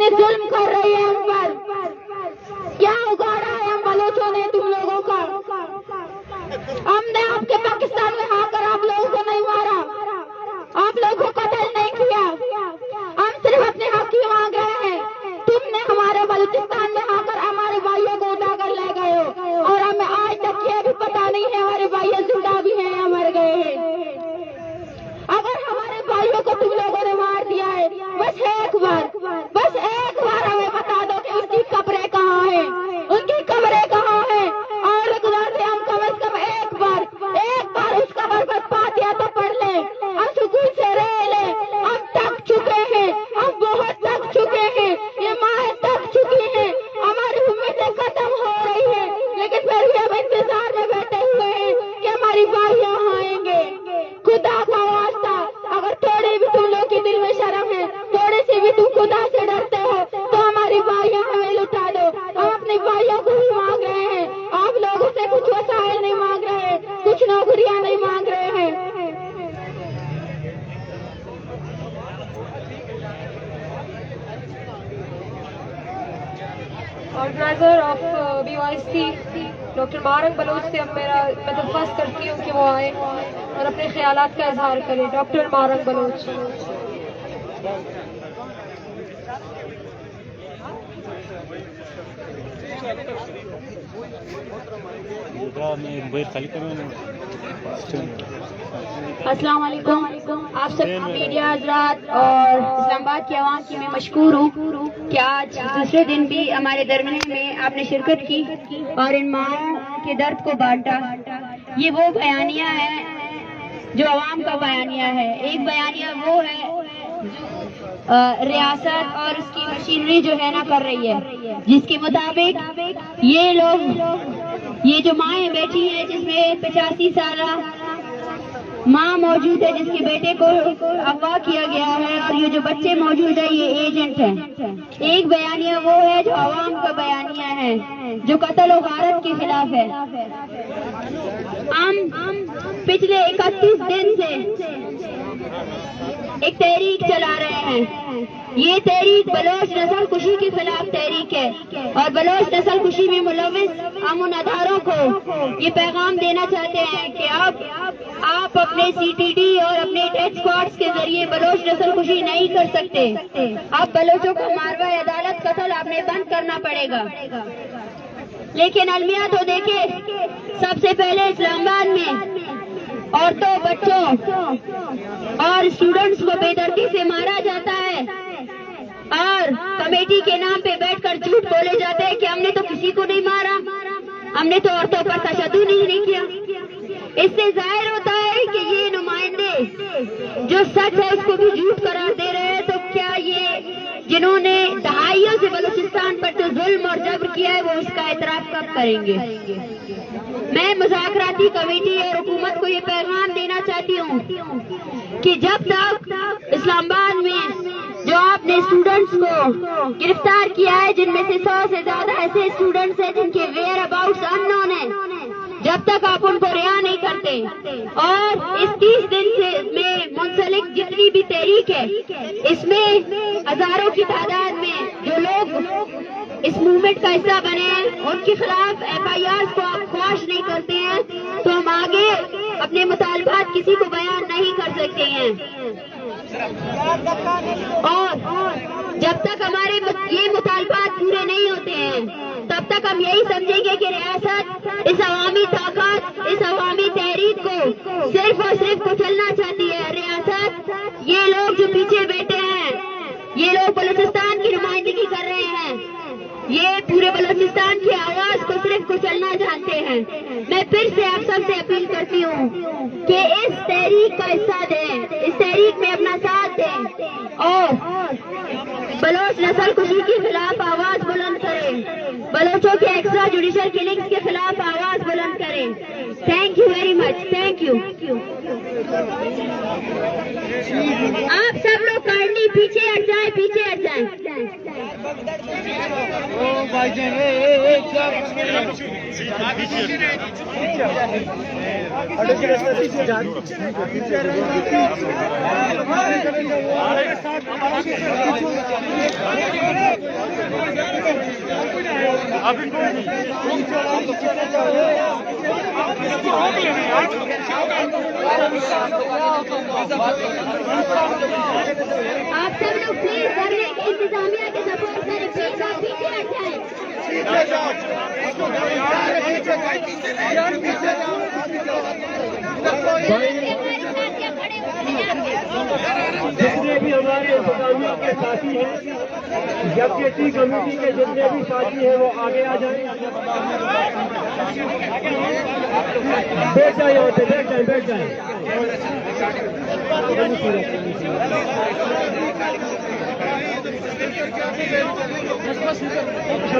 इतने जुल्म कर रही है हम पर। क्या उगाड़ा है हम बलोचों ने तुम लोगों का? हमने आपके पाकिस्तान में आकर आप लोगों को नहीं मारा, आप लोगों को कत्ल नहीं किया, हम सिर्फ अपने हक की मांग रहे हैं। तुमने हमारे बलूचिस्तान में आकर हमारे भाइयों को उठाकर ले गए हो और हमें आज तक ये भी पता नहीं है हमारे भाई जिंदा भी हैं या मर गए हैं। अगर हमारे भाइयों को तुम लोगों ने मार दिया है, बस एक बार हमें बता दो कि उसकी कब्रें कहाँ है, उनकी कब्रें कहाँ है। और गुजर से हम कम से कम एक बार उस कब्र पर फातिहा तो पढ़ ले, हम सुकून से रह ले। हम थक चुके हैं, हम बहुत थक चुके हैं, ये माँ थक चुकी है, हमारी उम्मीदें खत्म हो रही है, लेकिन फिर भी हम इंतजार में बैठे हुए हैं कि हमारी भाई यहाँ आएंगे। खुदा का वास्ता, अगर थोड़ी भी तुम लोग के दिल में शर्म है, थोड़ी सी भी तुम खुदा से डरते हो, तो हमारी भाइयाँ हमें लुटा दो। हम अपने भाइयों को भी मांग रहे हैं, आप लोगों से कुछ वसाइल नहीं मांग रहे, कुछ नौकरियां नहीं मांग रहे हैं। Organiser of BYC doctor Mahrang Baloch से अब मैं दरख्वास्त करती हूँ कि वो आए और अपने ख्यालात का इजहार करें। डॉक्टर मारंग बलोच। अस्सलाम वालेकुम। आप सब मीडिया हजरात और इस्लामाबाद की आवाम की मैं मशकूर हूँ कि आज दूसरे दिन भी हमारे दरमियान में आपने शिरकत की और इन माओं के दर्द को बांटा। ये वो बयानिया है जो आवाम का बयानिया है। एक बयानिया वो है जो रियासत और उसकी मशीनरी जो है ना कर रही है, जिसके मुताबिक ये लोग, ये जो माएँ बैठी हैं जिसमें 85 साल माँ मौजूद है जिसके बेटे को अगवा किया गया है, और ये जो बच्चे मौजूद है ये एजेंट हैं। एक बयानिया वो है जो आवाम का बयानिया है, जो कत्ल और गारत के खिलाफ है। हम पिछले 31 दिन से एक तहरीक चला रहे हैं। ये तहरीक बलोच नस्ल कुशी के खिलाफ तहरीक है, और बलोच नस्ल कुशी में मुलविस हम उन अदारों को ये पैगाम देना चाहते हैं कि आप अपने CTD और अपने डेथ स्क्वाड्स के जरिए बलोच नस्ल कुशी नहीं कर सकते। आप बलोचों को मारवा अदालत कत्ल आपने बंद करना पड़ेगा। लेकिन अलमिया तो देखे, सबसे पहले इस्लामाबाद में औरतों, बच्चों और स्टूडेंट्स को बेदर्दी से मारा जाता है, और कमेटी के नाम पे बैठकर झूठ बोले जाते हैं कि हमने तो किसी को नहीं मारा, हमने तो औरतों पर तशद्दुद नहीं किया। इससे जाहिर होता है कि ये नुमाइंदे जो सच है उसको भी झूठ करार दे रहे हैं। तो क्या ये जिन्होंने दहाइयों से बलूचिस्तान पर जो जुल्म और जबर किया है वो उसका एतराफ कब करेंगे? मैं मुज़ाकराती कमेटी और हुकूमत को ये पैगाम देना चाहती हूँ कि जब तक इस्लामाबाद में जो आपने स्टूडेंट्स को गिरफ्तार किया है, जिनमें से 100 से ज्यादा ऐसे स्टूडेंट्स हैं जिनके वेयर अबाउट्स अननोन है, जब तक आप उनको रिहा नहीं करते और इस 30 दिन से में मुंसलिक जितनी भी तहरीक है, इसमें हजारों की तादाद में जो लोग इस मूवमेंट का हिस्सा बने हैं, उनके खिलाफ FIRs को आप ख्वाश नहीं करते हैं, तो हम आगे अपने मुतालबात किसी को बयान नहीं कर सकते हैं। और जब तक हमारे ये मुतालबात पूरे नहीं होते हैं, तब तक हम यही समझेंगे कि रियासत इस अवामी ताकत, इस अवामी तहरीक को सिर्फ और सिर्फ कुचलना चाहती है। रियासत, ये लोग जो पीछे बैठे हैं, ये लोग बलूचिस्तान की नुमाइंदगी कर रहे हैं, ये पूरे बलूचिस्तान की आवाज को सिर्फ कुचलना चाहते हैं। मैं फिर से आप सबसे अपील करती हूँ कि इस तहरीक का हिस्सा दें, इस तहरीक में अपना साथ दें और बलोच नस्ल कुशी के खिलाफ आवाज बुलंद करें, बलोचों के एक्स्ट्रा जुडिशियल किलिंग्स के खिलाफ आवाज बुलंद करें। Thank you very much. Thank you. आप सब लोग काइंडली पीछे हट जाएं, पीछे हट जाएं। भाईजान आप सब लोग प्लीज धरने की इंतजामिया के सपोर्ट करें, प्लीज आप पीछे हट जाएं। जितने भी हमारे इंतजामिया के साथी हैं, यज्ञ कमेटी के जितने भी साथी हैं वो आगे आ जाएं। बैठ जाए, यहाँ पे बैठ जाए, बैठ जाए।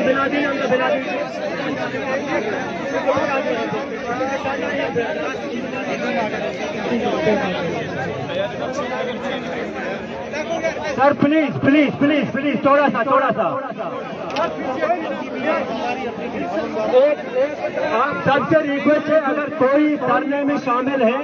बिना दी अंदर बिना दी sir, please please please please थोड़ा सा आप सबसे रिक्वेस्ट है, अगर कोई धरने में शामिल है,